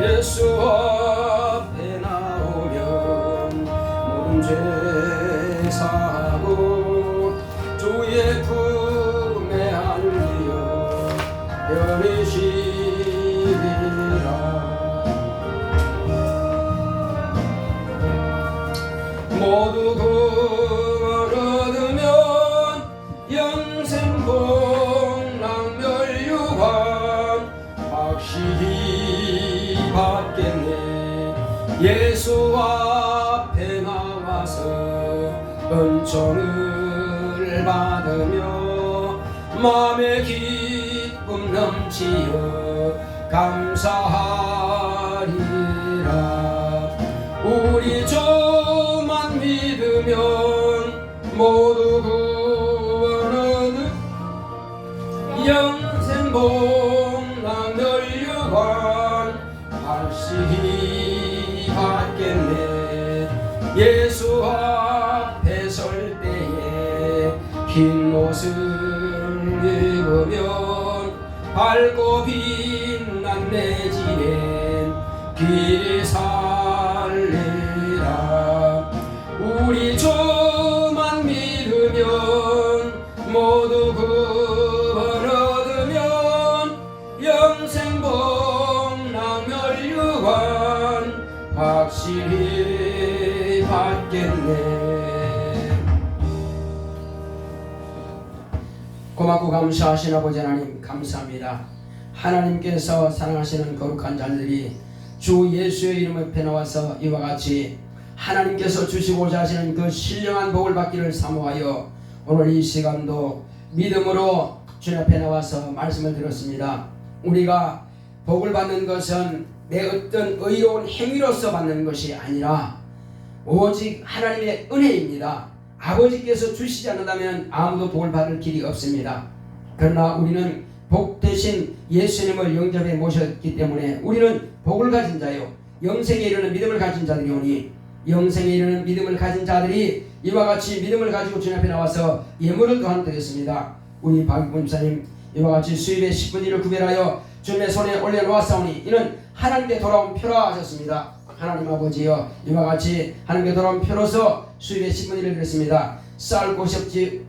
예수 앞에 나오면 모든 죄 사하고 주의 품에 안기어 편히 영생봉락멸류관 확실히 받겠네. 예수 앞에 나와서 은총을 받으며 마음의 기쁨 넘치어 감사하리라. 우리 저만 믿으면 모두 구원은 영생봉락멸류관 할시 받겠네. 예수 앞에 설 때에 흰 옷을 입으면 밝고 빛난 내 집엔 길이 살리라. 우리 저만 믿으면 모두 구원 얻으면 영생봉락멸류관 확실히 받겠네. 고맙고 감사하신 아버지 하나님, 감사합니다. 하나님께서 사랑하시는 거룩한 자들이 주 예수의 이름 앞에 나와서 이와 같이 하나님께서 주시고자 하시는 그 신령한 복을 받기를 사모하여 오늘 이 시간도 믿음으로 주님 앞에 나와서 말씀을 들었습니다. 우리가 복을 받는 것은 내 어떤 의로운 행위로서 받는 것이 아니라 오직 하나님의 은혜입니다. 아버지께서 주시지 않는다면 아무도 복을 받을 길이 없습니다. 그러나 우리는 복 대신 예수님을 영접해 모셨기 때문에 우리는 복을 가진 자요 영생에 이르는 믿음을 가진 자들이오니, 영생에 이르는 믿음을 가진 자들이 이와 같이 믿음을 가지고 주님 앞에 나와서 예물을 또한 드렸습니다. 우리 박익범 집사님 이와 같이 수입의 10분의 1을 구별하여 주님의 손에 올려놓았사오니 이는 하나님께 돌아온 표라 하셨습니다. 하나님 아버지여, 이와 같이 하나님께 돌아온 표로서 수입의 10분의 1을 드렸습니다. 쌓을 곳이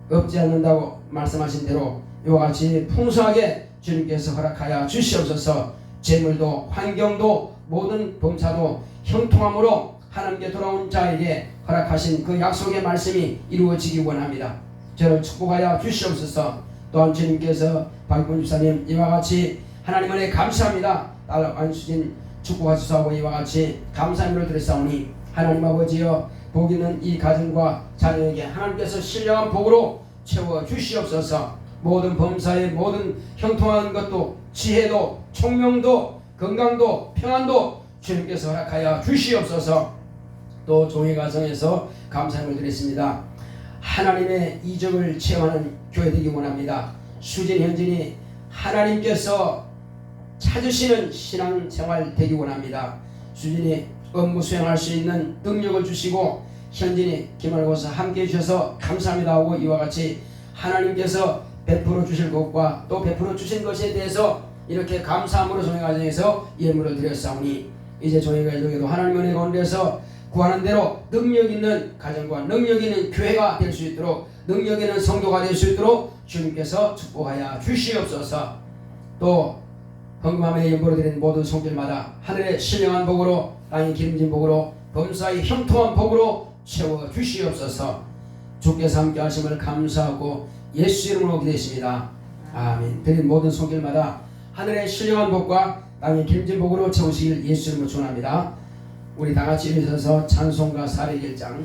없지 않는다고 말씀하신 대로 이와 같이 풍성하게 주님께서 허락하여 주시옵소서. 재물도 환경도 모든 범사도 형통함으로 하나님께 돌아온 자에게 허락하신 그 약속의 말씀이 이루어지기 원합니다. 저를 축복하여 주시옵소서. 또한 주님께서 박익범 집사님 이와 같이 하나님 은혜 감사합니다. 딸 안수진 축복하소서. 이와 같이 감사함으로 드렸사오니 하나님 아버지여, 복 있는 이 가정과 자녀에게 하나님께서 신령한 복으로 채워 주시옵소서. 모든 범사의 모든 형통한 것도 지혜도 총명도 건강도 평안도 주님께서 허락하여 주시옵소서. 또 종의 가정에서 감사함을 드렸습니다. 하나님의 이적을 체험하는 교회 되기 원합니다. 수진 현진이 하나님께서 찾으시는 신앙생활 되기 원합니다. 수진이 업무 수행할 수 있는 능력을 주시고 현진이 기말고사 함께 해주셔서 감사합니다 하고 이와 같이 하나님께서 베풀어 주실 것과 또 베풀어 주신 것에 대해서 이렇게 감사함으로 종의 가정에서 예물을 드렸사오니 이제 종의 가정에도 하나님 은혜 가운데서 구하는 대로 능력 있는 가정과 능력 있는 교회가 될 수 있도록, 능력 있는 성도가 될 수 있도록 주님께서 축복하여 주시옵소서. 또 헌금함에 예물을 드린 모든 손길마다 하늘의 신령한 복으로, 땅의 기름진 복으로, 범사의 형통한 복으로 채워 주시옵소서. 주께서 함께 하심을 감사하고 예수 이름으로 기도했습니다. 아멘. 드린 모든 손길마다 하늘의 신령한 복과 땅의 기름진 복으로 채우시길 예수 이름으로 축원합니다. 우리 다같이 일어서서 찬송가 401장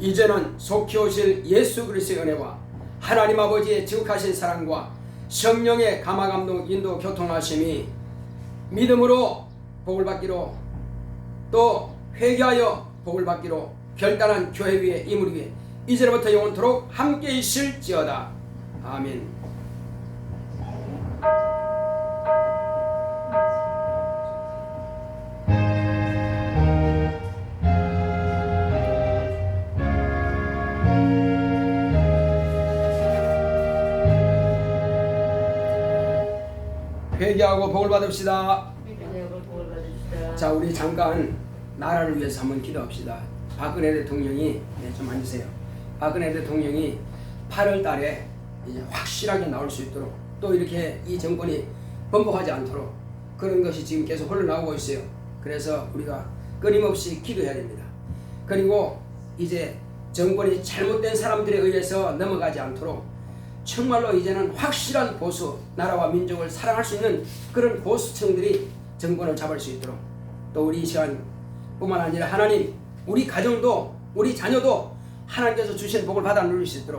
이제는 속히 오실 예수 그리스도의 은혜와 하나님 아버지의 지극하신 사랑과 성령의 감화감동 인도 교통하심이 믿음으로 복을 받기로 또 회개하여 복을 받기로 결단한 교회 위에 이물 위에 이제부터 영원토록 함께 있을지어다. 아멘. 회개하고 복을 받읍시다. 자, 우리 잠깐 나라를 위해서 한번 기도합시다. 박근혜 대통령이 좀 앉으세요. 박근혜 대통령이 8월 달에 이제 확실하게 나올 수 있도록 또 이렇게 이 정권이 번복하지 않도록 그런 것이 지금 계속 흘러나오고 있어요. 그래서 우리가 끊임없이 기도해야 됩니다. 그리고 이제 정권이 잘못된 사람들에 의해서 넘어가지 않도록 정말로 이제는 확실한 보수, 나라와 민족을 사랑할 수 있는 그런 보수층들이 정권을 잡을 수 있도록 또 우리 이 시간 뿐만 아니라 하나님, 우리 가정도 우리 자녀도 하나님께서 주신 복을 받아 누릴 수 있도록